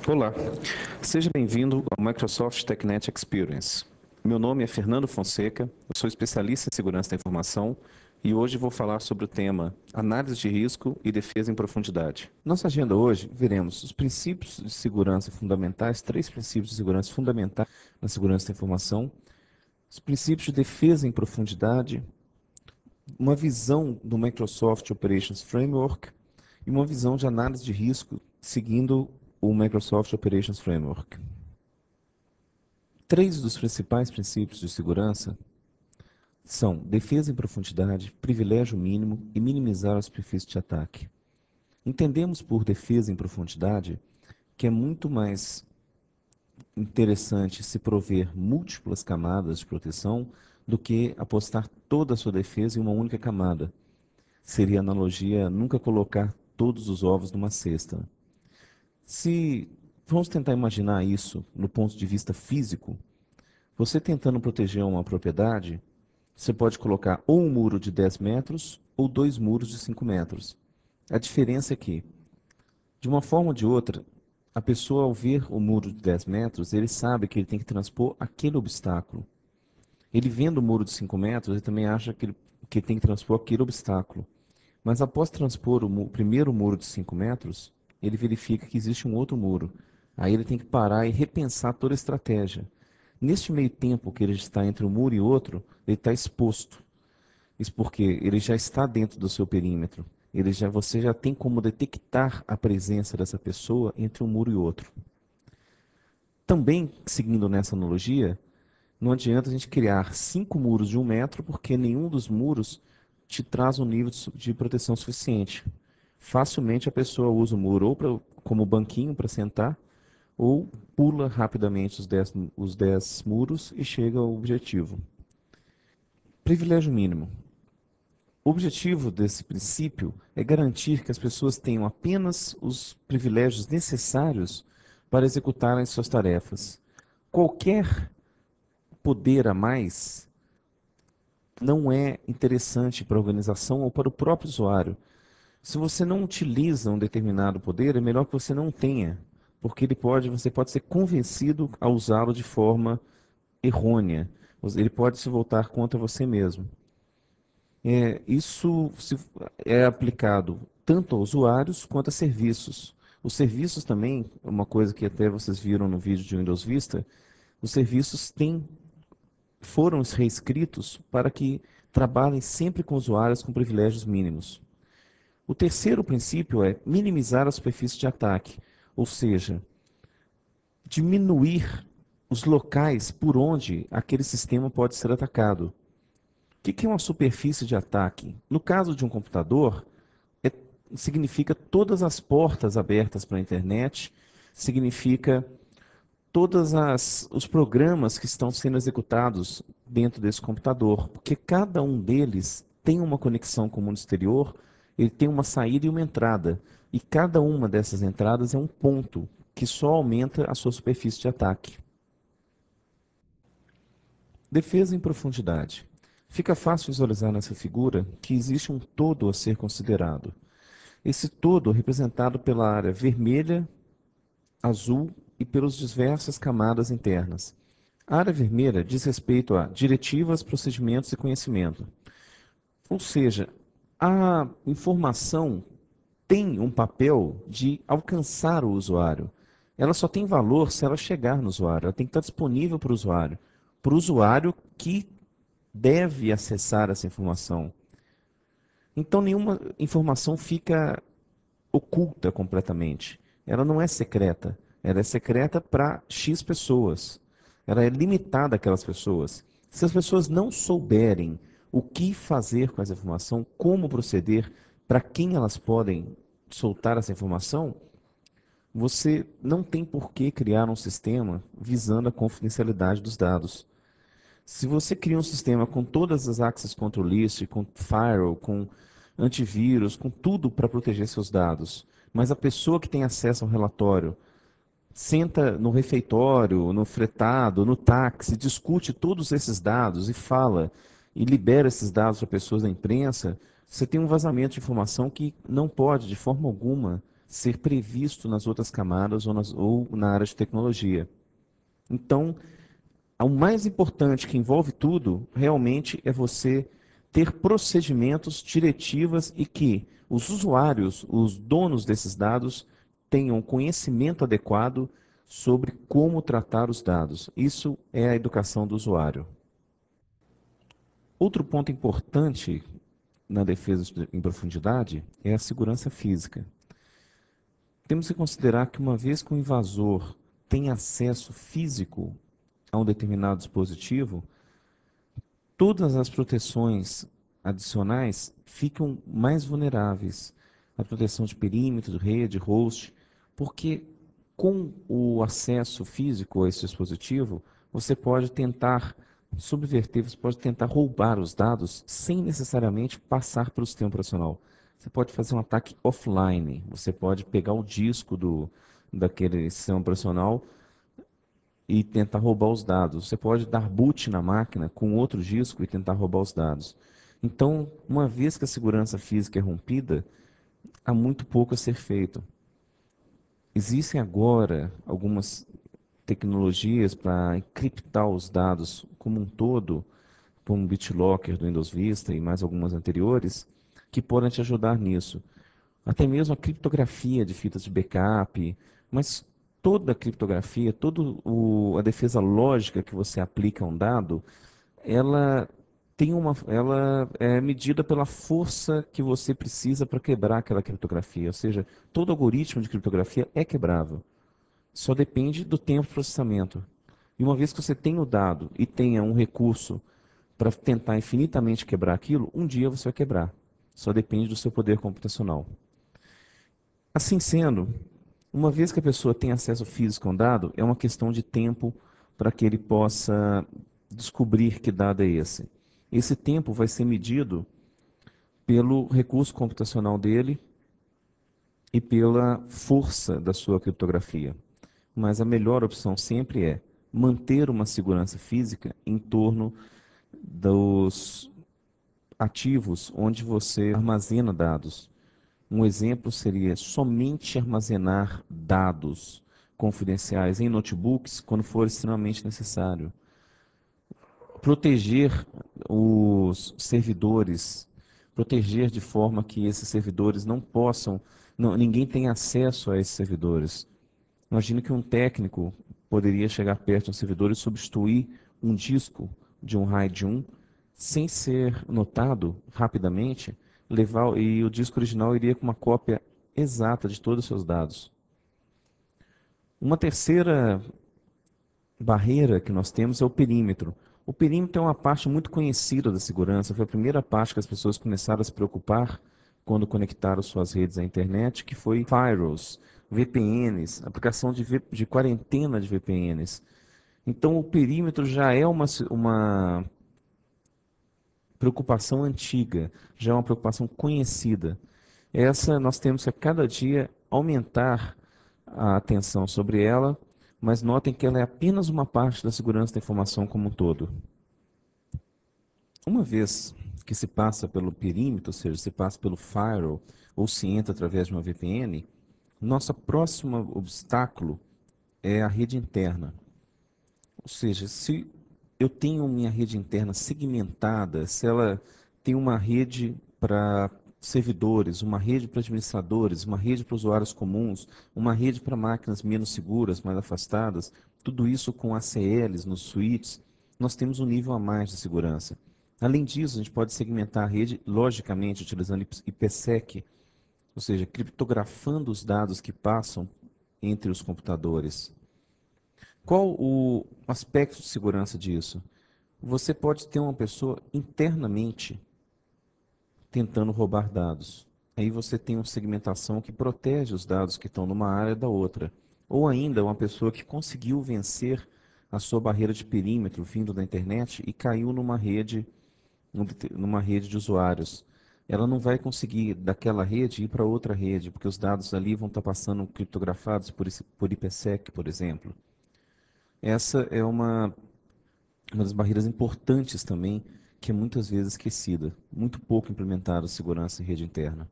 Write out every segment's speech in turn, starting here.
Olá, seja bem-vindo ao Microsoft TechNet Experience. Meu nome é Fernando Fonseca, eu sou especialista em segurança da informação e hoje vou falar sobre o tema análise de risco e defesa em profundidade. Nossa agenda hoje, veremos os princípios de segurança fundamentais, 3 princípios de segurança fundamentais na segurança da informação, os princípios de defesa em profundidade, uma visão do Microsoft Operations Framework e uma visão de análise de risco seguindo o Microsoft Operations Framework. 3 dos principais princípios de segurança são defesa em profundidade, privilégio mínimo e minimizar a superfície de ataque. Entendemos por defesa em profundidade que é muito mais interessante se prover múltiplas camadas de proteção do que apostar toda a sua defesa em uma única camada. Seria a analogia nunca colocar todos os ovos numa cesta. Se vamos tentar imaginar isso no ponto de vista físico, você tentando proteger uma propriedade, você pode colocar ou um muro de 10 metros ou 2 muros de 5 metros. A diferença é que, de uma forma ou de outra, a pessoa ao ver o muro de 10 metros, ele sabe que ele tem que transpor aquele obstáculo. Ele vendo o muro de 5 metros, ele também acha que ele tem que transpor aquele obstáculo. Mas após transpor o primeiro muro de 5 metros, ele verifica que existe um outro muro. Aí ele tem que parar e repensar toda a estratégia. Neste meio tempo que ele está entre um muro e outro, ele está exposto. Isso porque ele já está dentro do seu perímetro. Você já tem como detectar a presença dessa pessoa entre um muro e outro. Também, seguindo nessa analogia, não adianta a gente criar 5 muros de 1 metro, porque nenhum dos muros te traz um nível de proteção suficiente. Facilmente a pessoa usa o muro ou como banquinho para sentar, ou pula rapidamente os 10 muros e chega ao objetivo. Privilégio mínimo. O objetivo desse princípio é garantir que as pessoas tenham apenas os privilégios necessários para executarem suas tarefas. Qualquer poder a mais não é interessante para a organização ou para o próprio usuário. Se você não utiliza um determinado poder, é melhor que você não tenha, porque você pode ser convencido a usá-lo de forma errônea. Ele pode se voltar contra você mesmo. Isso é aplicado tanto a usuários quanto a serviços. Os serviços também, uma coisa que até vocês viram no vídeo de Windows Vista, os serviços foram reescritos para que trabalhem sempre com usuários com privilégios mínimos. O terceiro princípio é minimizar a superfície de ataque, ou seja, diminuir os locais por onde aquele sistema pode ser atacado. O que é uma superfície de ataque? No caso de um computador, significa todas as portas abertas para a internet, significa os programas que estão sendo executados dentro desse computador, porque cada um deles tem uma conexão com o mundo exterior, ele tem uma saída e uma entrada, e cada uma dessas entradas é um ponto que só aumenta a sua superfície de ataque. Defesa em profundidade. Fica fácil visualizar nessa figura que existe um todo a ser considerado. Esse todo é representado pela área vermelha, azul e pelas diversas camadas internas. A área vermelha diz respeito a diretivas, procedimentos e conhecimento. Ou seja, a informação tem um papel de alcançar o usuário. Ela só tem valor se ela chegar no usuário. Ela tem que estar disponível para o usuário que deve acessar essa informação. Então, nenhuma informação fica oculta completamente. Ela não é secreta. Ela é secreta para X pessoas. Ela é limitada àquelas pessoas. Se as pessoas não souberem o que fazer com essa informação, como proceder, para quem elas podem soltar essa informação, você não tem por que criar um sistema visando a confidencialidade dos dados. Se você cria um sistema com todas as access control list, com firewall, com antivírus, com tudo para proteger seus dados, mas a pessoa que tem acesso ao relatório senta no refeitório, no fretado, no táxi, discute todos esses dados e fala e libera esses dados para pessoas da imprensa, você tem um vazamento de informação que não pode, de forma alguma, ser previsto nas outras camadas ou na área de tecnologia. Então, o mais importante que envolve tudo, realmente, é você ter procedimentos, diretivas e que os usuários, os donos desses dados, tenham conhecimento adequado sobre como tratar os dados. Isso é a educação do usuário. Outro ponto importante na defesa em profundidade é a segurança física. Temos que considerar que uma vez que o invasor tem acesso físico a um determinado dispositivo, todas as proteções adicionais ficam mais vulneráveis. A proteção de perímetro, rede, host, porque com o acesso físico a esse dispositivo, você pode tentar subverter, você pode tentar roubar os dados sem necessariamente passar pelo sistema operacional. Você pode fazer um ataque offline, você pode pegar o disco daquele sistema operacional e tentar roubar os dados. Você pode dar boot na máquina com outro disco e tentar roubar os dados. Então, uma vez que a segurança física é rompida, há muito pouco a ser feito. Existem agora algumas tecnologias para encriptar os dados como um todo, como o BitLocker do Windows Vista e mais algumas anteriores, que podem te ajudar nisso. Até mesmo a criptografia de fitas de backup, mas toda a criptografia, toda a defesa lógica que você aplica a um dado, ela ela é medida pela força que você precisa para quebrar aquela criptografia. Ou seja, todo algoritmo de criptografia é quebrável. Só depende do tempo de processamento. E uma vez que você tem o dado e tenha um recurso para tentar infinitamente quebrar aquilo, um dia você vai quebrar. Só depende do seu poder computacional. Assim sendo, uma vez que a pessoa tem acesso físico a um dado, é uma questão de tempo para que ele possa descobrir que dado é esse. Esse tempo vai ser medido pelo recurso computacional dele e pela força da sua criptografia. Mas a melhor opção sempre é manter uma segurança física em torno dos ativos onde você armazena dados. Um exemplo seria somente armazenar dados confidenciais em notebooks quando for extremamente necessário. Proteger os servidores, proteger de forma que esses servidores não possam, ninguém tenha acesso a esses servidores. Imagine que um técnico poderia chegar perto de um servidor e substituir um disco de um RAID 1 sem ser notado rapidamente, e o disco original iria com uma cópia exata de todos os seus dados. Uma terceira barreira que nós temos é o perímetro. O perímetro é uma parte muito conhecida da segurança, foi a primeira parte que as pessoas começaram a se preocupar quando conectaram suas redes à internet, que foi firewalls, VPNs, aplicação de quarentena de VPNs. Então, o perímetro já é uma preocupação antiga, já é uma preocupação conhecida. Essa nós temos que a cada dia aumentar a atenção sobre ela, mas notem que ela é apenas uma parte da segurança da informação como um todo. Uma vez que se passa pelo perímetro, ou seja, se passa pelo firewall ou se entra através de uma VPN, nosso próximo obstáculo é a rede interna. Ou seja, se eu tenho minha rede interna segmentada, se ela tem uma rede para servidores, uma rede para administradores, uma rede para usuários comuns, uma rede para máquinas menos seguras, mais afastadas, tudo isso com ACLs nos switches, nós temos um nível a mais de segurança. Além disso, a gente pode segmentar a rede, logicamente, utilizando IPsec, ou seja, criptografando os dados que passam entre os computadores. Qual o aspecto de segurança disso? Você pode ter uma pessoa internamente tentando roubar dados. Aí você tem uma segmentação que protege os dados que estão numa área da outra. Ou ainda uma pessoa que conseguiu vencer a sua barreira de perímetro vindo da internet e caiu numa rede de usuários. Ela não vai conseguir daquela rede ir para outra rede, porque os dados ali vão estar passando criptografados por IPsec, por exemplo. Essa é uma das barreiras importantes também, que é muitas vezes esquecida, muito pouco implementada a segurança em rede interna.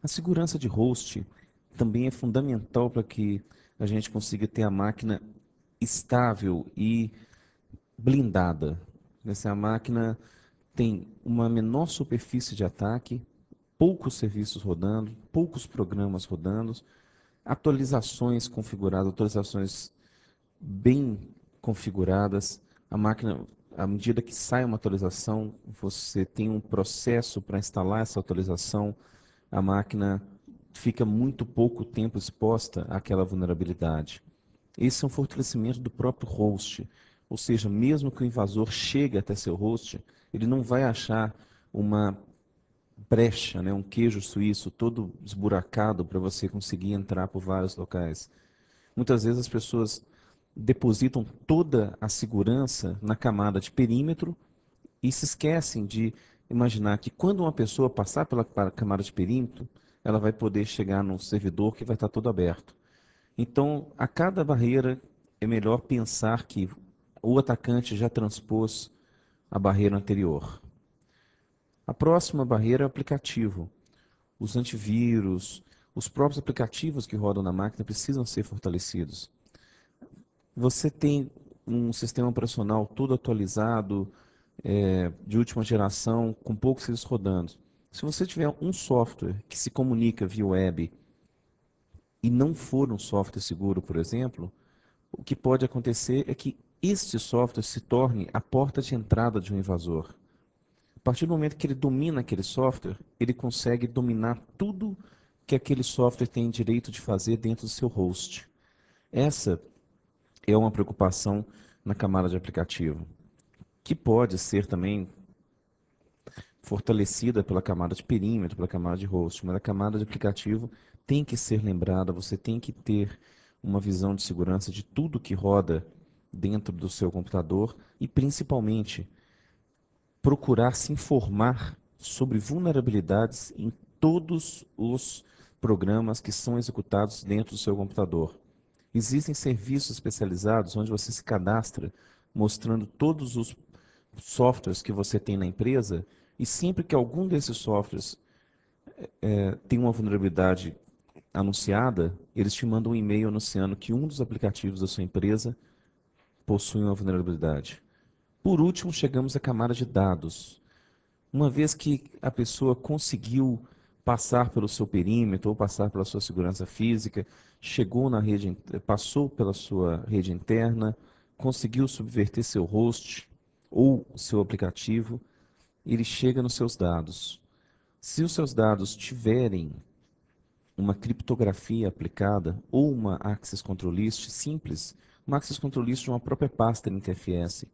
A segurança de host também é fundamental para que a gente consiga ter a máquina estável e blindada. Essa máquina tem uma menor superfície de ataque, poucos serviços rodando, poucos programas rodando, atualizações configuradas, atualizações bem configuradas. A máquina, à medida que sai uma atualização, você tem um processo para instalar essa atualização, a máquina fica muito pouco tempo exposta àquela vulnerabilidade. Esse é um fortalecimento do próprio host, ou seja, mesmo que o invasor chegue até seu host, ele não vai achar uma brecha, né, um queijo suíço todo esburacado para você conseguir entrar por vários locais. Muitas vezes as pessoas depositam toda a segurança na camada de perímetro e se esquecem de imaginar que quando uma pessoa passar pela camada de perímetro, ela vai poder chegar num servidor que vai estar todo aberto. Então, a cada barreira é melhor pensar que o atacante já transpôs a barreira anterior. A próxima barreira é o aplicativo. Os antivírus, os próprios aplicativos que rodam na máquina precisam ser fortalecidos. Você tem um sistema operacional todo atualizado, de última geração, com poucos serviços rodando. Se você tiver um software que se comunica via web e não for um software seguro, por exemplo, o que pode acontecer é que este software se torne a porta de entrada de um invasor. A partir do momento que ele domina aquele software, ele consegue dominar tudo que aquele software tem direito de fazer dentro do seu host. Essa é uma preocupação na camada de aplicativo, que pode ser também fortalecida pela camada de perímetro, pela camada de host, mas a camada de aplicativo tem que ser lembrada, você tem que ter uma visão de segurança de tudo que roda dentro do seu computador e, principalmente, procurar se informar sobre vulnerabilidades em todos os programas que são executados dentro do seu computador. Existem serviços especializados onde você se cadastra mostrando todos os softwares que você tem na empresa e sempre que algum desses softwares tem uma vulnerabilidade anunciada, eles te mandam um e-mail anunciando que um dos aplicativos da sua empresa possui uma vulnerabilidade. Por último, chegamos à camada de dados. Uma vez que a pessoa conseguiu passar pelo seu perímetro ou passar pela sua segurança física, chegou na rede, passou pela sua rede interna, conseguiu subverter seu host ou seu aplicativo, ele chega nos seus dados. Se os seus dados tiverem uma criptografia aplicada ou uma access control list simples, uma access control list de uma própria pasta NTFS,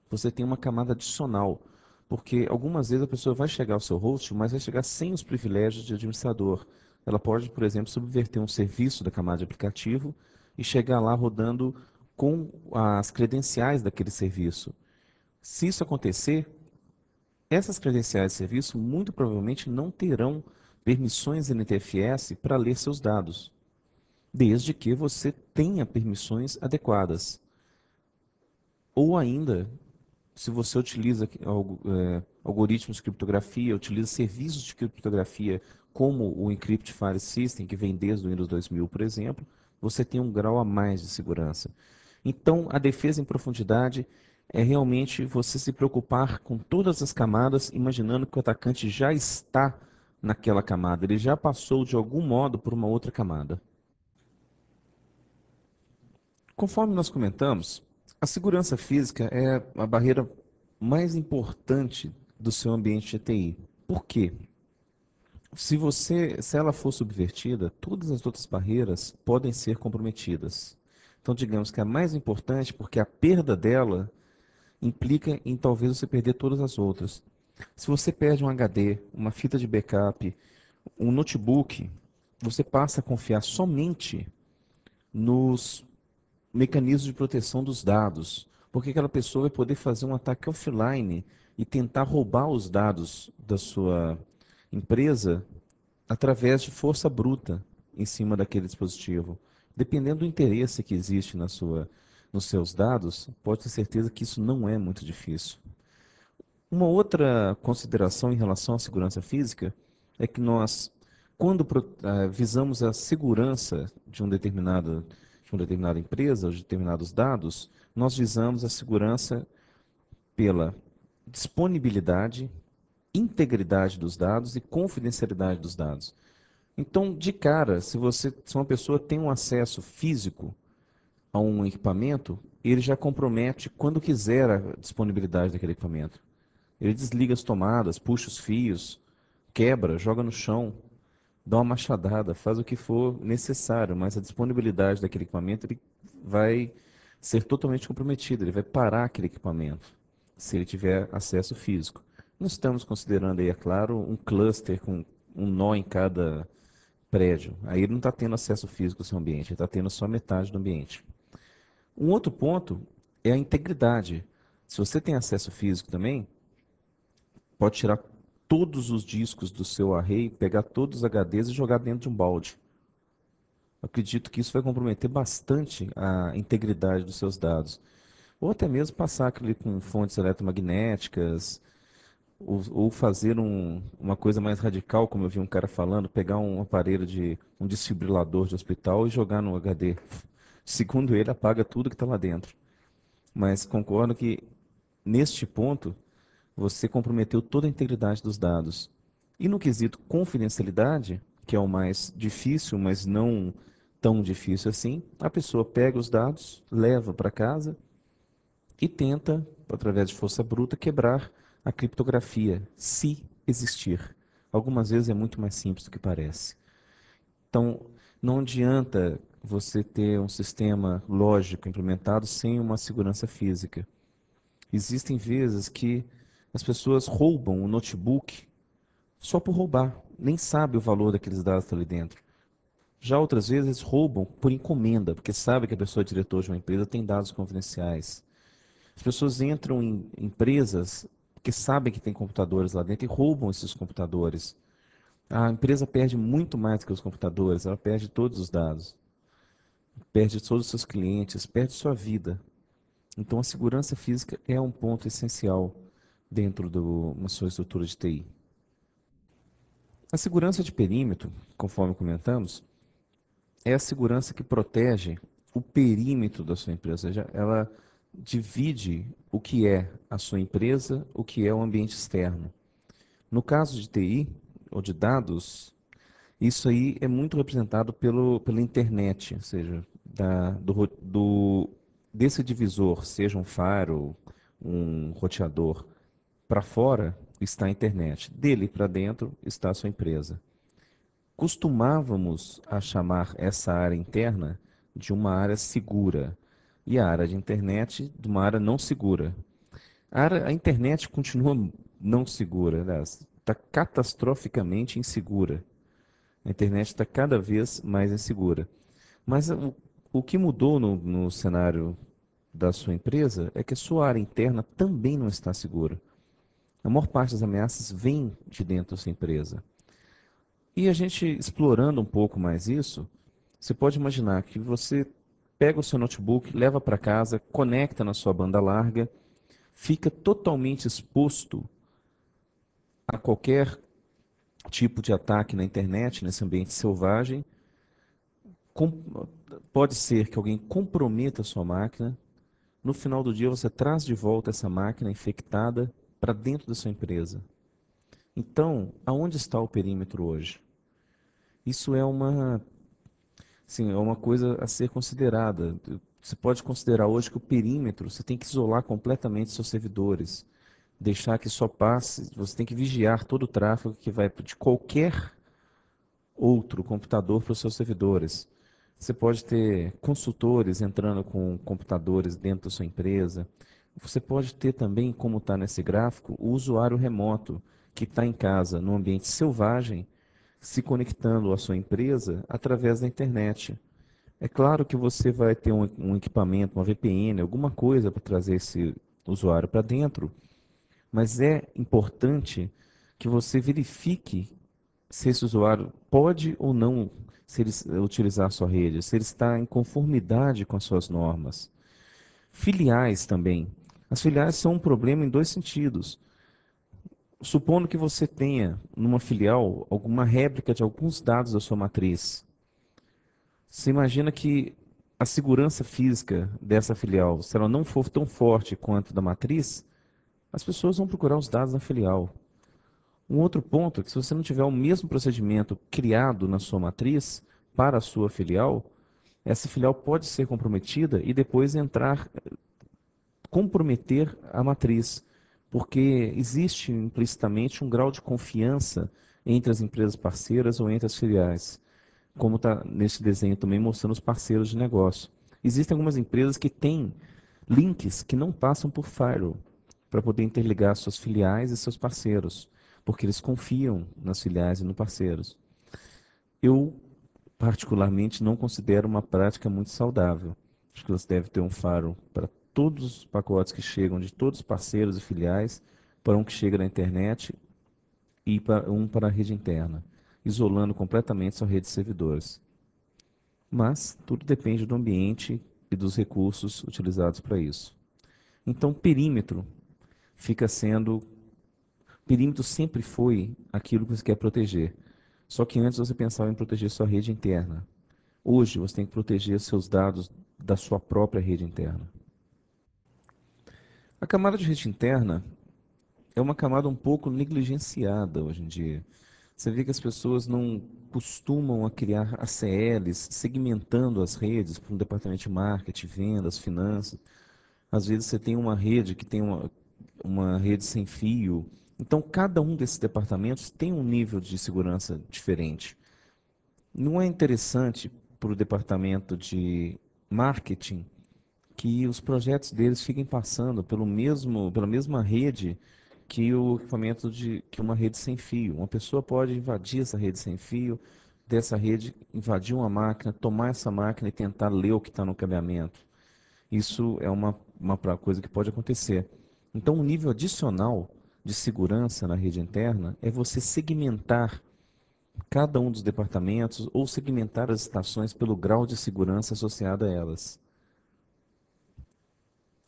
você tem uma camada adicional, porque algumas vezes a pessoa vai chegar ao seu host, mas vai chegar sem os privilégios de administrador. Ela pode, por exemplo, subverter um serviço da camada de aplicativo e chegar lá rodando com as credenciais daquele serviço. Se isso acontecer, essas credenciais de serviço muito provavelmente não terão permissões NTFS para ler seus dados, desde que você tenha permissões adequadas. Ou ainda, se você utiliza algoritmos de criptografia, utiliza serviços de criptografia como o Encrypt File System, que vem desde o Windows 2000, por exemplo, você tem um grau a mais de segurança. Então, a defesa em profundidade é realmente você se preocupar com todas as camadas, imaginando que o atacante já está naquela camada, ele já passou de algum modo por uma outra camada. Conforme nós comentamos, a segurança física é a barreira mais importante do seu ambiente de TI. Por quê? Se ela for subvertida, todas as outras barreiras podem ser comprometidas. Então, digamos que a mais importante, porque a perda dela implica em talvez você perder todas as outras. Se você perde um HD, uma fita de backup, um notebook, você passa a confiar somente nos mecanismos de proteção dos dados, porque aquela pessoa vai poder fazer um ataque offline e tentar roubar os dados da sua empresa através de força bruta em cima daquele dispositivo. Dependendo do interesse que existe nos seus dados, pode ter certeza que isso não é muito difícil. Uma outra consideração em relação à segurança física é que nós Quando visamos a segurança de uma determinada empresa, ou de determinados dados, nós visamos a segurança pela disponibilidade, integridade dos dados e confidencialidade dos dados. Então, de cara, se uma pessoa tem um acesso físico a um equipamento, ele já compromete quando quiser a disponibilidade daquele equipamento. Ele desliga as tomadas, puxa os fios, quebra, joga no chão, dá uma machadada, faz o que for necessário, mas a disponibilidade daquele equipamento ele vai ser totalmente comprometido, ele vai parar aquele equipamento, se ele tiver acesso físico. Não estamos considerando aí, é claro, um cluster com um nó em cada prédio. Aí ele não está tendo acesso físico ao seu ambiente, ele está tendo só metade do ambiente. Um outro ponto é a integridade. Se você tem acesso físico também, pode tirar todos os discos do seu array, pegar todos os HDs e jogar dentro de um balde. Eu acredito que isso vai comprometer bastante a integridade dos seus dados. Ou até mesmo passar aquele com fontes eletromagnéticas, ou fazer uma coisa mais radical, como eu vi um cara falando, pegar um aparelho um desfibrilador de hospital e jogar no HD. Segundo ele, apaga tudo que está lá dentro. Mas concordo que, neste ponto, você comprometeu toda a integridade dos dados. E no quesito confidencialidade, que é o mais difícil, mas não tão difícil assim, a pessoa pega os dados, leva para casa e tenta, através de força bruta, quebrar a criptografia, se existir. Algumas vezes é muito mais simples do que parece. Então, não adianta você ter um sistema lógico implementado sem uma segurança física. Existem vezes que as pessoas roubam o notebook só por roubar, nem sabe o valor daqueles dados que estão ali dentro. Já outras vezes roubam por encomenda, porque sabe que a pessoa é diretor de uma empresa tem dados confidenciais. As pessoas entram em empresas porque sabem que tem computadores lá dentro e roubam esses computadores. A empresa perde muito mais do que os computadores, ela perde todos os dados, perde todos os seus clientes, perde sua vida. Então a segurança física é um ponto essencial dentro de uma sua estrutura de TI. A segurança de perímetro, conforme comentamos, é a segurança que protege o perímetro da sua empresa, ou seja, ela divide o que é a sua empresa, o que é o ambiente externo. No caso de TI, ou de dados, isso aí é muito representado pela internet, ou seja, desse divisor, seja um firewall, um roteador, para fora está a internet, dele para dentro está a sua empresa. Costumávamos a chamar essa área interna de uma área segura e a área de internet de uma área não segura. A internet continua não segura, aliás, está catastroficamente insegura. A internet está cada vez mais insegura. Mas o que mudou no cenário da sua empresa é que a sua área interna também não está segura. A maior parte das ameaças vem de dentro da sua empresa. E a gente explorando um pouco mais isso, você pode imaginar que você pega o seu notebook, leva para casa, conecta na sua banda larga, fica totalmente exposto a qualquer tipo de ataque na internet, nesse ambiente selvagem. Com- Pode ser que alguém comprometa a sua máquina. No final do dia, você traz de volta essa máquina infectada para dentro da sua empresa. Então, aonde está o perímetro hoje? Isso sim, é uma coisa a ser considerada. Você pode considerar hoje que o perímetro, você tem que isolar completamente seus servidores, deixar que só passe, você tem que vigiar todo o tráfego que vai de qualquer outro computador para os seus servidores. Você pode ter consultores entrando com computadores dentro da sua empresa. Você pode ter também, como está nesse gráfico, o usuário remoto, que está em casa, num ambiente selvagem, se conectando à sua empresa através da internet. É claro que você vai ter um equipamento, uma VPN, alguma coisa para trazer esse usuário para dentro, mas é importante que você verifique se esse usuário pode ou não se ele, utilizar a sua rede, se ele está em conformidade com as suas normas. Filiais também. As filiais são um problema em dois sentidos. Supondo que você tenha numa filial alguma réplica de alguns dados da sua matriz. Você imagina que a segurança física dessa filial, se ela não for tão forte quanto da matriz, as pessoas vão procurar os dados da filial. Um outro ponto é que se você não tiver o mesmo procedimento criado na sua matriz para a sua filial, essa filial pode ser comprometida e depois entrar, comprometer a matriz, porque existe implicitamente um grau de confiança entre as empresas parceiras ou entre as filiais, como está nesse desenho também mostrando os parceiros de negócio. Existem algumas empresas que têm links que não passam por firewall para poder interligar suas filiais e seus parceiros, porque eles confiam nas filiais e nos parceiros. Eu, particularmente, não considero uma prática muito saudável. Acho que você deve ter um firewall para todos os pacotes que chegam de todos os parceiros e filiais, para um que chega na internet e para um para a rede interna, isolando completamente sua rede de servidores. Mas tudo depende do ambiente e dos recursos utilizados para isso. Então, perímetro fica sendo. Perímetro sempre foi aquilo que você quer proteger. Só que antes você pensava em proteger sua rede interna. Hoje você tem que proteger seus dados da sua própria rede interna. A camada de rede interna é uma camada um pouco negligenciada hoje em dia. Você vê que as pessoas não costumam a criar ACLs, segmentando as redes para um departamento de marketing, vendas, finanças. Às vezes você tem uma rede que tem uma rede sem fio. Então, cada um desses departamentos tem um nível de segurança diferente. Não é interessante para o departamento de marketing que os projetos deles fiquem passando pela mesma rede que o equipamento que uma rede sem fio. Uma pessoa pode invadir essa rede sem fio, dessa rede invadir uma máquina, tomar essa máquina e tentar ler o que está no cabeamento. Isso é uma coisa que pode acontecer. Então, um nível adicional de segurança na rede interna é você segmentar cada um dos departamentos ou segmentar as estações pelo grau de segurança associado a elas.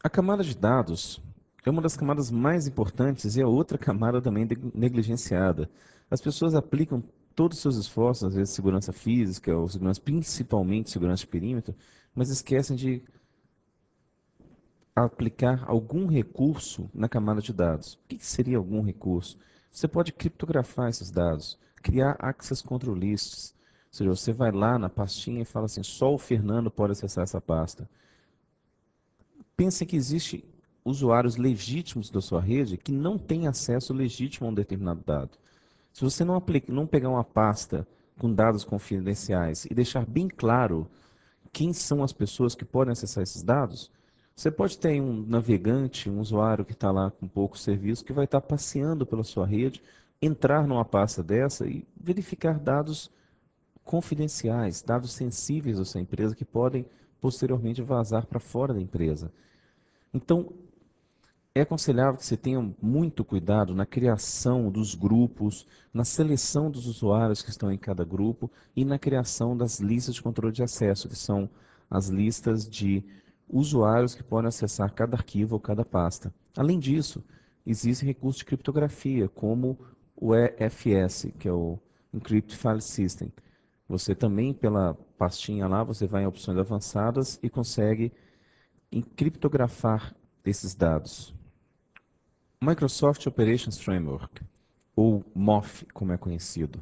A camada de dados é uma das camadas mais importantes e é outra camada também negligenciada. As pessoas aplicam todos os seus esforços, às vezes segurança física ou segurança, principalmente segurança de perímetro, mas esquecem de aplicar algum recurso na camada de dados. O que seria algum recurso? Você pode criptografar esses dados, criar access control lists. Ou seja, você vai lá na pastinha e fala assim, só o Fernando pode acessar essa pasta. Pense que existem usuários legítimos da sua rede que não têm acesso legítimo a um determinado dado. Se você não pegar uma pasta com dados confidenciais e deixar bem claro quem são as pessoas que podem acessar esses dados, você pode ter um navegante, um usuário que está lá com pouco serviço, que vai estar passeando pela sua rede, entrar numa pasta dessa e verificar dados confidenciais, dados sensíveis da sua empresa que podem posteriormente vazar para fora da empresa. Então, é aconselhável que você tenha muito cuidado na criação dos grupos, na seleção dos usuários que estão em cada grupo e na criação das listas de controle de acesso, que são as listas de usuários que podem acessar cada arquivo ou cada pasta. Além disso, existem recursos de criptografia, como o EFS, que é o Encrypt File System. Você também, pela pastinha lá, você vai em opções avançadas e consegue criptografar esses dados. Microsoft Operations Framework, ou MOF, como é conhecido.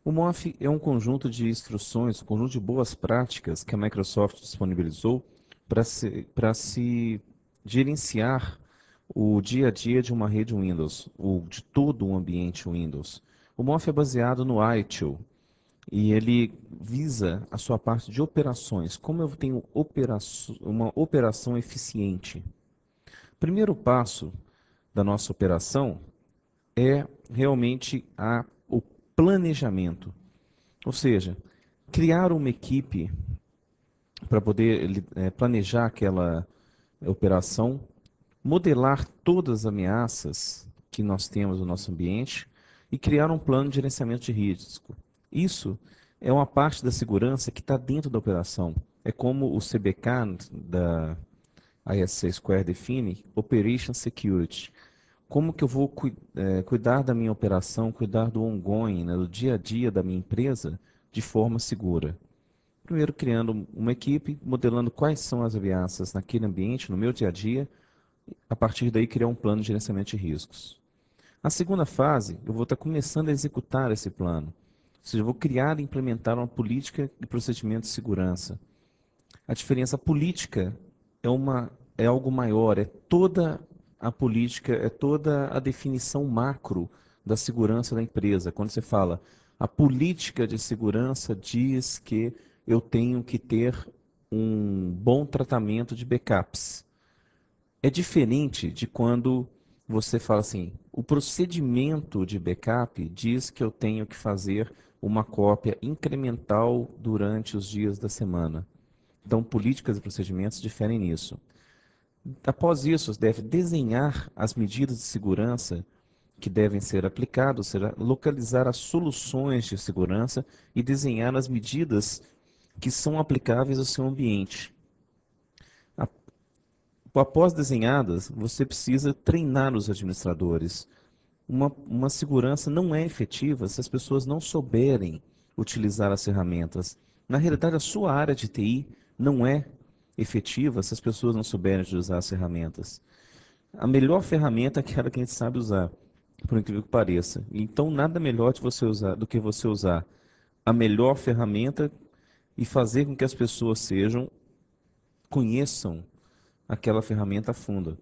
O MOF é um conjunto de instruções, um conjunto de boas práticas que a Microsoft disponibilizou para se gerenciar o dia a dia de uma rede Windows, ou de todo um ambiente Windows. O MOF é baseado no ITIL e ele visa a sua parte de operações, como eu tenho uma operação eficiente. Primeiro passo da nossa operação é realmente o planejamento. Ou seja, criar uma equipe para poder planejar aquela operação, modelar todas as ameaças que nós temos no nosso ambiente e criar um plano de gerenciamento de risco. Isso é uma parte da segurança que está dentro da operação. É como o CBK da ISC Square define Operation Security. Como que eu vou cuidar da minha operação, cuidar do ongoing, né, do dia a dia da minha empresa de forma segura? Primeiro, criando uma equipe, modelando quais são as ameaças naquele ambiente, no meu dia a dia, a partir daí criar um plano de gerenciamento de riscos. A segunda fase, eu vou estar começando a executar esse plano. Ou seja, eu vou criar e implementar uma política de procedimento de segurança. A diferença política é algo maior, é toda a política, é toda a definição macro da segurança da empresa. Quando você fala, a política de segurança diz que eu tenho que ter um bom tratamento de backups. É diferente de quando você fala assim, o procedimento de backup diz que eu tenho que fazer uma cópia incremental durante os dias da semana. Então, políticas e procedimentos diferem nisso. Após isso, você deve desenhar as medidas de segurança que devem ser aplicadas, ou seja, localizar as soluções de segurança e desenhar as medidas que são aplicáveis ao seu ambiente. Após desenhadas, você precisa treinar os administradores. Uma segurança não é efetiva se as pessoas não souberem utilizar as ferramentas. Na realidade, a sua área de TI não é efetiva se as pessoas não souberem utilizar as ferramentas. A melhor ferramenta é aquela que a gente sabe usar, por incrível que pareça. Então, nada melhor de você usar do que você usar a melhor ferramenta e fazer com que as pessoas conheçam aquela ferramenta a fundo.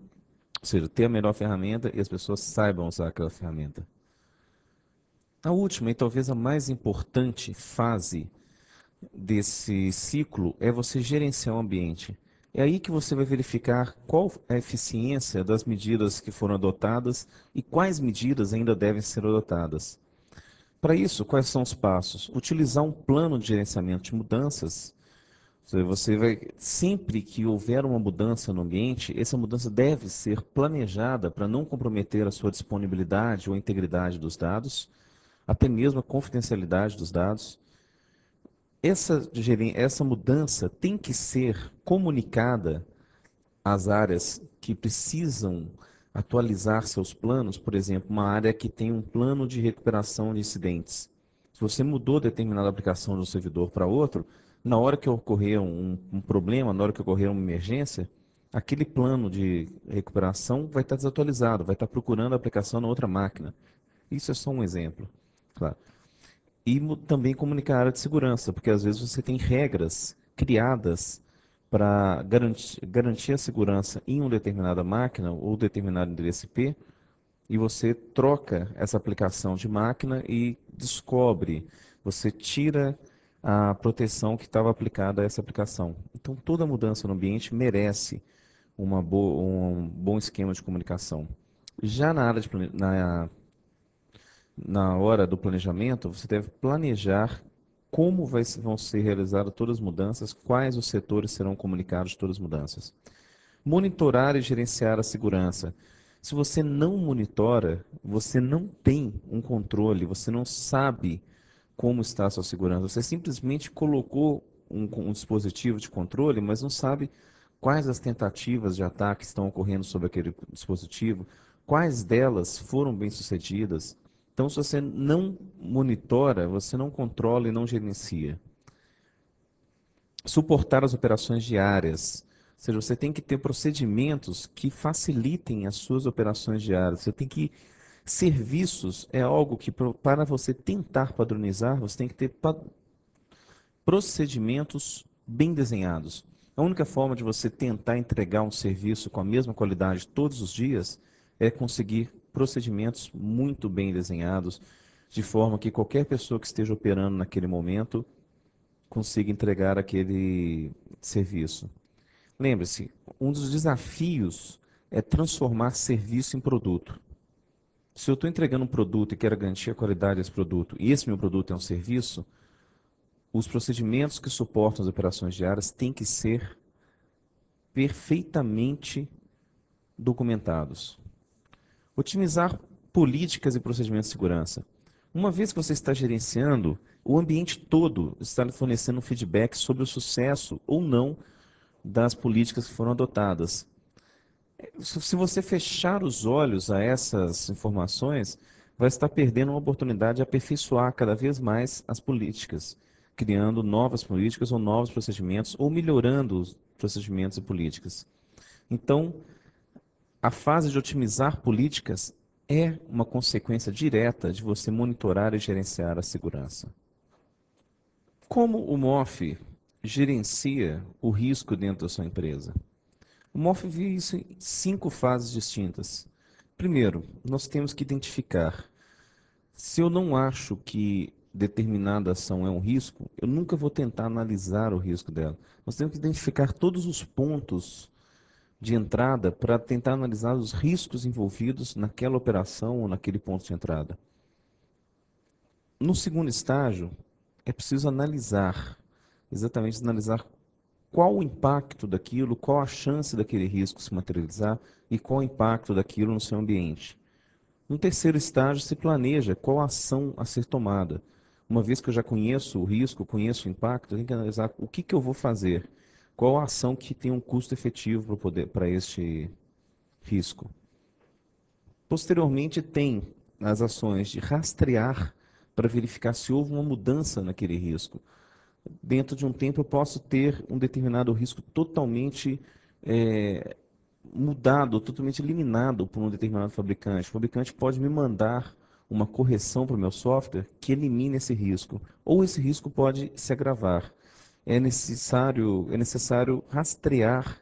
Ou seja, ter a melhor ferramenta e as pessoas saibam usar aquela ferramenta. A última e talvez a mais importante fase desse ciclo é você gerenciar o ambiente. É aí que você vai verificar qual é a eficiência das medidas que foram adotadas e quais medidas ainda devem ser adotadas. Para isso, quais são os passos? Utilizar um plano de gerenciamento de mudanças. Você vai, sempre que houver uma mudança no ambiente, essa mudança deve ser planejada para não comprometer a sua disponibilidade ou a integridade dos dados, até mesmo a confidencialidade dos dados. Essa mudança tem que ser comunicada às áreas que precisam atualizar seus planos, por exemplo, uma área que tem um plano de recuperação de incidentes. Se você mudou determinada aplicação de um servidor para outro, na hora que ocorrer um problema, na hora que ocorrer uma emergência, aquele plano de recuperação vai estar desatualizado, vai estar procurando a aplicação na outra máquina. Isso é só um exemplo, claro. E também comunicar a área de segurança, porque às vezes você tem regras criadas para garantir a segurança em uma determinada máquina ou determinado endereço IP, e você troca essa aplicação de máquina e descobre, você tira a proteção que estava aplicada a essa aplicação. Então, toda mudança no ambiente merece um bom esquema de comunicação. Já na área na hora do planejamento, você deve planejar como vão ser realizadas todas as mudanças, quais os setores serão comunicados de todas as mudanças. Monitorar e gerenciar a segurança. Se você não monitora, você não tem um controle, você não sabe como está a sua segurança. Você simplesmente colocou um dispositivo de controle, mas não sabe quais as tentativas de ataque estão ocorrendo sobre aquele dispositivo, quais delas foram bem-sucedidas. Então, se você não monitora, você não controla e não gerencia. Suportar as operações diárias. Ou seja, você tem que ter procedimentos que facilitem as suas operações diárias. Você tem que. Serviços é algo que, para você tentar padronizar, você tem que ter procedimentos bem desenhados. A única forma de você tentar entregar um serviço com a mesma qualidade todos os dias é conseguir procedimentos muito bem desenhados, de forma que qualquer pessoa que esteja operando naquele momento consiga entregar aquele serviço. Lembre-se, um dos desafios é transformar serviço em produto. Se eu estou entregando um produto e quero garantir a qualidade desse produto, e esse meu produto é um serviço, os procedimentos que suportam as operações diárias têm que ser perfeitamente documentados. Otimizar políticas e procedimentos de segurança. Uma vez que você está gerenciando, o ambiente todo está lhe fornecendo um feedback sobre o sucesso ou não das políticas que foram adotadas. Se você fechar os olhos a essas informações, vai estar perdendo uma oportunidade de aperfeiçoar cada vez mais as políticas, criando novas políticas ou novos procedimentos, ou melhorando os procedimentos e políticas. Então, a fase de otimizar políticas é uma consequência direta de você monitorar e gerenciar a segurança. Como o MOF gerencia o risco dentro da sua empresa? O MOF vive isso em 5 fases distintas. Primeiro, nós temos que identificar. Se eu não acho que determinada ação é um risco, eu nunca vou tentar analisar o risco dela. Nós temos que identificar todos os pontos de entrada para tentar analisar os riscos envolvidos naquela operação ou naquele ponto de entrada. No segundo estágio, é preciso analisar, exatamente analisar qual o impacto daquilo, qual a chance daquele risco se materializar e qual o impacto daquilo no seu ambiente. No terceiro estágio, se planeja qual a ação a ser tomada. Uma vez que eu já conheço o risco, conheço o impacto, eu tenho que analisar o que eu vou fazer, qual a ação que tem um custo efetivo para este risco. Posteriormente, tem as ações de rastrear para verificar se houve uma mudança naquele risco. Dentro de um tempo, eu posso ter um determinado risco totalmente mudado, totalmente eliminado por um determinado fabricante. O fabricante pode me mandar uma correção para o meu software que elimine esse risco, ou esse risco pode se agravar. É necessário rastrear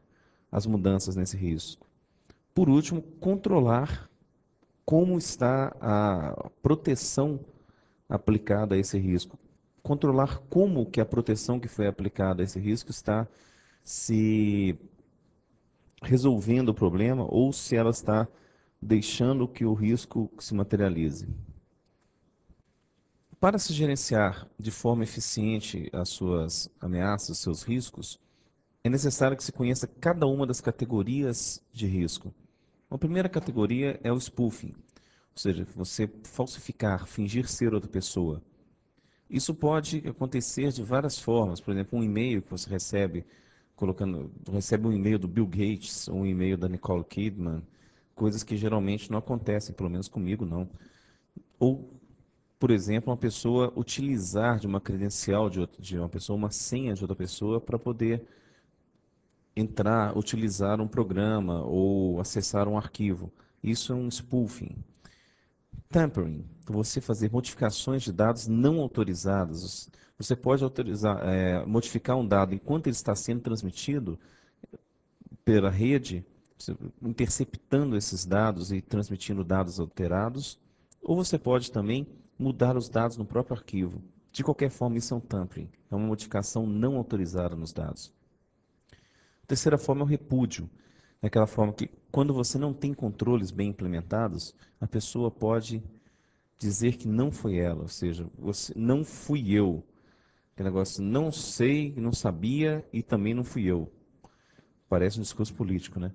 as mudanças nesse risco. Por último, controlar como está a proteção aplicada a esse risco. Controlar como que a proteção que foi aplicada a esse risco está se resolvendo o problema ou se ela está deixando que o risco se materialize. Para se gerenciar de forma eficiente as suas ameaças, os seus riscos, é necessário que se conheça cada uma das categorias de risco. A primeira categoria é o spoofing, ou seja, você falsificar, fingir ser outra pessoa. Isso pode acontecer de várias formas. Por exemplo, um e-mail que você recebe um e-mail do Bill Gates, ou um e-mail da Nicole Kidman, coisas que geralmente não acontecem, pelo menos comigo não. Ou, por exemplo, uma pessoa utilizar de uma credencial de uma pessoa, uma senha de outra pessoa, para poder entrar, utilizar um programa ou acessar um arquivo. Isso é um spoofing. Tampering, você fazer modificações de dados não autorizadas. Você pode modificar um dado enquanto ele está sendo transmitido pela rede, interceptando esses dados e transmitindo dados alterados, ou você pode também mudar os dados no próprio arquivo. De qualquer forma, isso é um tampering, é uma modificação não autorizada nos dados. A terceira forma é o repúdio. É aquela forma que, quando você não tem controles bem implementados, a pessoa pode dizer que não foi ela, ou seja, você, não fui eu. Aquele negócio, não sei, não sabia e também não fui eu. Parece um discurso político, né?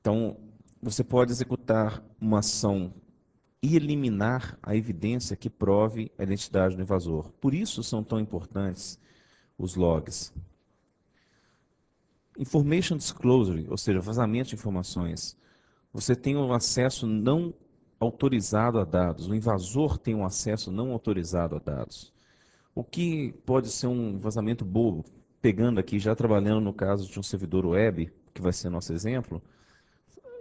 Então, você pode executar uma ação e eliminar a evidência que prove a identidade do invasor. Por isso são tão importantes os logs. Information disclosure, ou seja, vazamento de informações. Você tem um acesso não autorizado a dados, o invasor tem um acesso não autorizado a dados. O que pode ser um vazamento bobo, pegando aqui, já trabalhando no caso de um servidor web, que vai ser nosso exemplo,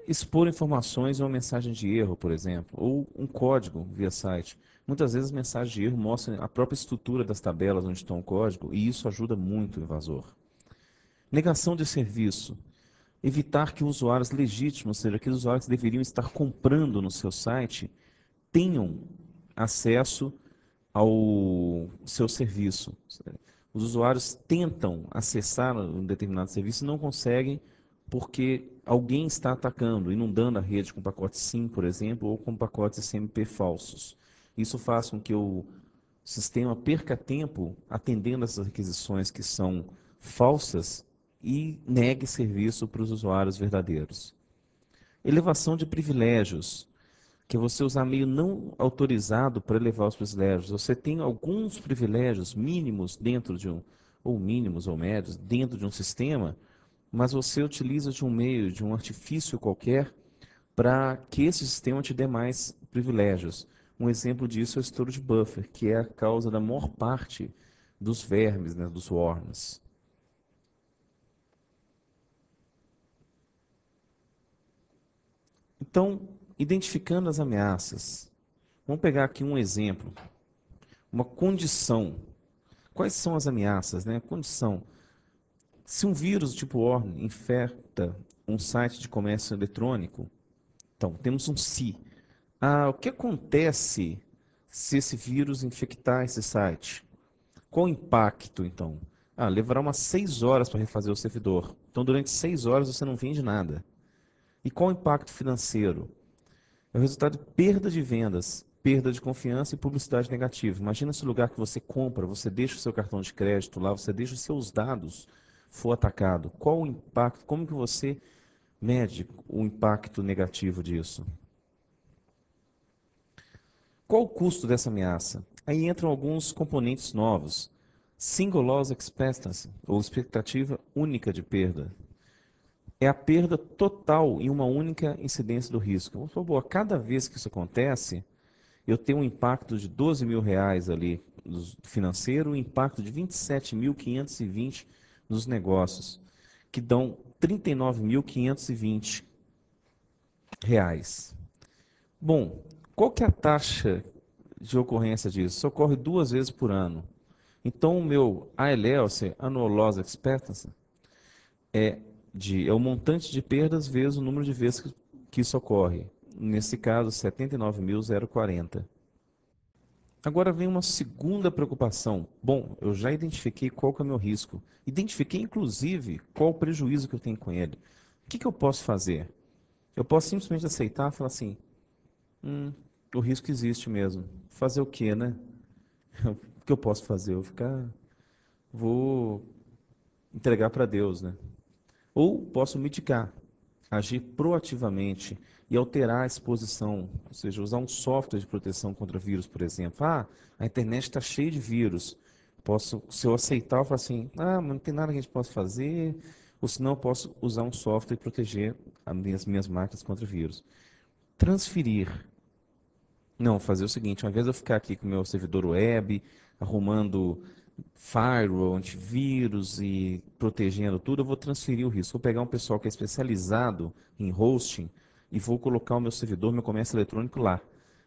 expor informações em uma mensagem de erro, por exemplo, ou um código via site. Muitas vezes as mensagens de erro mostram a própria estrutura das tabelas onde está o código, e isso ajuda muito o invasor. Negação de serviço. Evitar que usuários legítimos, ou seja, aqueles usuários que deveriam estar comprando no seu site, tenham acesso ao seu serviço. Os usuários tentam acessar um determinado serviço e não conseguem porque alguém está atacando, inundando a rede com pacotes SIM, por exemplo, ou com pacotes SMP falsos. Isso faz com que o sistema perca tempo atendendo essas requisições que são falsas e negue serviço para os usuários verdadeiros. Elevação de privilégios, que é você usar meio não autorizado para elevar os privilégios. Você tem alguns privilégios mínimos dentro de ou mínimos ou médios, dentro de um sistema, mas você utiliza de um meio, de um artifício qualquer, para que esse sistema te dê mais privilégios. Um exemplo disso é o estouro de buffer, que é a causa da maior parte dos vermes, né, dos worms. Então, identificando as ameaças, vamos pegar aqui um exemplo, uma condição. Quais são as ameaças, né? Condição. Se um vírus tipo worm infecta um site de comércio eletrônico, então temos um se. O que acontece se esse vírus infectar esse site? Qual o impacto, então? Levará umas 6 horas para refazer o servidor. Então, durante 6 horas você não vende nada. E qual o impacto financeiro? É o resultado de perda de vendas, perda de confiança e publicidade negativa. Imagina esse lugar que você compra, você deixa o seu cartão de crédito lá, você deixa os seus dados, for atacado. Qual o impacto? Como que você mede o impacto negativo disso? Qual o custo dessa ameaça? Aí entram alguns componentes novos. Single Loss Expectancy, ou expectativa única de perda. É a perda total em uma única incidência do risco. Vamos supor, cada vez que isso acontece, eu tenho um impacto de R$ 12.000 ali no financeiro, um impacto de 27.520 nos negócios, que dão R$ 39.520. Bom, qual que é a taxa de ocorrência disso? Isso ocorre 2 vezes por ano. Então, o meu ALL, Annual Loss Expectancy, é o montante de perdas vezes o número de vezes que isso ocorre. Nesse caso, 79.040. Agora vem uma segunda preocupação. Bom, eu já identifiquei qual que é o meu risco. Identifiquei, inclusive, qual o prejuízo que eu tenho com ele. O que que eu posso fazer? Eu posso simplesmente aceitar e falar assim, o risco existe mesmo. Fazer o quê, né? O que eu posso fazer? Vou entregar para Deus, né? Ou posso mitigar, agir proativamente e alterar a exposição, ou seja, usar um software de proteção contra vírus, por exemplo. A internet está cheia de vírus. Se eu aceitar, eu falo assim, mas não tem nada que a gente possa fazer, ou senão eu posso usar um software e proteger as minhas máquinas contra vírus. Transferir. Não, fazer o seguinte, ao invés de eu ficar aqui com o meu servidor web, arrumando firewall, antivírus e protegendo tudo, eu vou transferir o risco. Vou pegar um pessoal que é especializado em hosting e vou colocar o meu servidor, meu comércio eletrônico lá.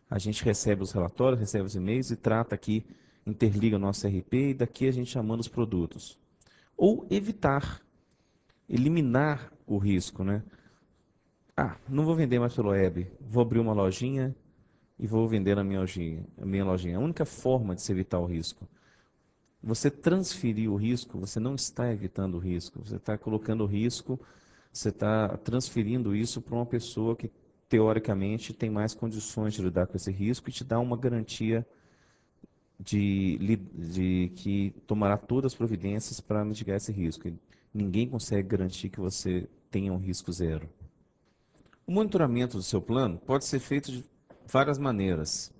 A gente recebe os relatórios, recebe os e-mails e trata aqui, interliga o nosso RP e daqui a gente manda os produtos. Ou evitar, eliminar o risco, né? Não vou vender mais pelo web, vou abrir uma lojinha e vou vender na minha lojinha. A minha lojinha. A única forma de se evitar o risco. Você transferir o risco, você não está evitando o risco, você está colocando o risco, você está transferindo isso para uma pessoa que, teoricamente, tem mais condições de lidar com esse risco e te dá uma garantia de que tomará todas as providências para mitigar esse risco. E ninguém consegue garantir que você tenha um risco zero. O monitoramento do seu plano pode ser feito de várias maneiras.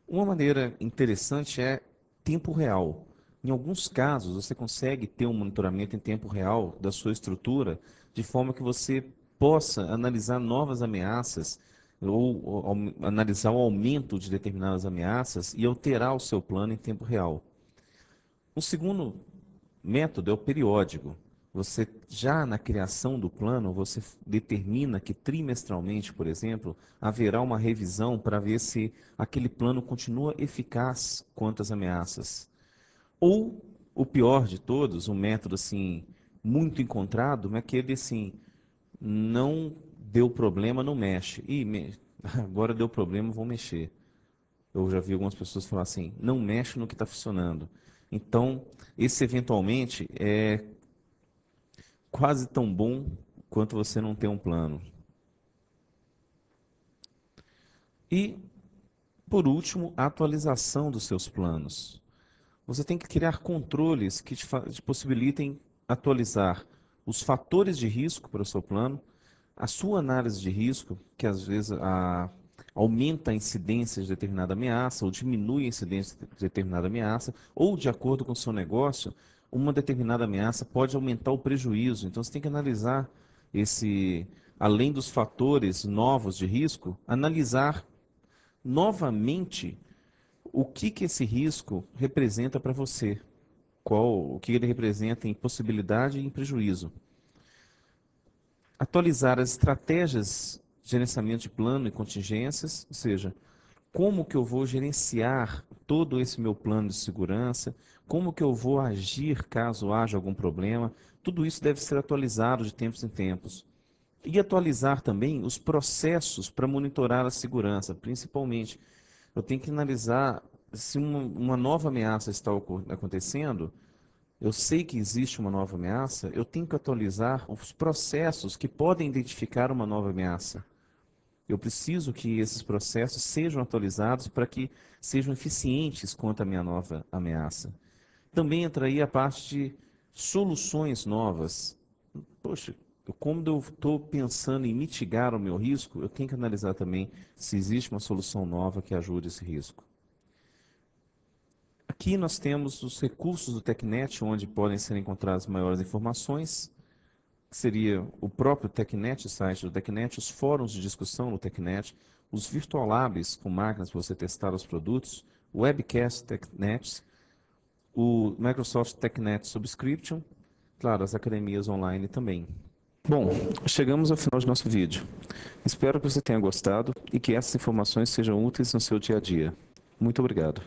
Uma maneira interessante é tempo real. Em alguns casos, você consegue ter um monitoramento em tempo real da sua estrutura, de forma que você possa analisar novas ameaças ou analisar o aumento de determinadas ameaças e alterar o seu plano em tempo real. O segundo método é o periódico. Você já na criação do plano, você determina que trimestralmente, por exemplo, haverá uma revisão para ver se aquele plano continua eficaz quanto às ameaças. Ou o pior de todos, um método assim muito encontrado, é aquele assim, não deu problema, não mexe. Agora deu problema, vou mexer. Eu já vi algumas pessoas falar assim, não mexe no que está funcionando. Então, esse eventualmente é quase tão bom quanto você não ter um plano. E, por último, a atualização dos seus planos. Você tem que criar controles que te possibilitem atualizar os fatores de risco para o seu plano, a sua análise de risco, que às vezes aumenta a incidência de determinada ameaça ou diminui a incidência de determinada ameaça, ou de acordo com o seu negócio, uma determinada ameaça pode aumentar o prejuízo. Então você tem que analisar além dos fatores novos de risco, analisar novamente o que esse risco representa para você, o que ele representa em possibilidade e em prejuízo. Atualizar as estratégias de gerenciamento de plano e contingências, ou seja, como que eu vou gerenciar todo esse meu plano de segurança, como que eu vou agir caso haja algum problema, tudo isso deve ser atualizado de tempos em tempos. E atualizar também os processos para monitorar a segurança, principalmente. Eu tenho que analisar se uma nova ameaça está acontecendo, eu sei que existe uma nova ameaça, eu tenho que atualizar os processos que podem identificar uma nova ameaça. Eu preciso que esses processos sejam atualizados para que sejam eficientes contra a minha nova ameaça. Também entra aí a parte de soluções novas. Poxa, como eu estou pensando em mitigar o meu risco, eu tenho que analisar também se existe uma solução nova que ajude esse risco. Aqui nós temos os recursos do TechNet, onde podem ser encontradas maiores informações, que seria o próprio TechNet, o site do TechNet, os fóruns de discussão no TechNet, os Virtual Labs com máquinas para você testar os produtos, o Webcast TechNet, o Microsoft TechNet Subscription, claro, as academias online também. Bom, chegamos ao final do nosso vídeo. Espero que você tenha gostado e que essas informações sejam úteis no seu dia a dia. Muito obrigado.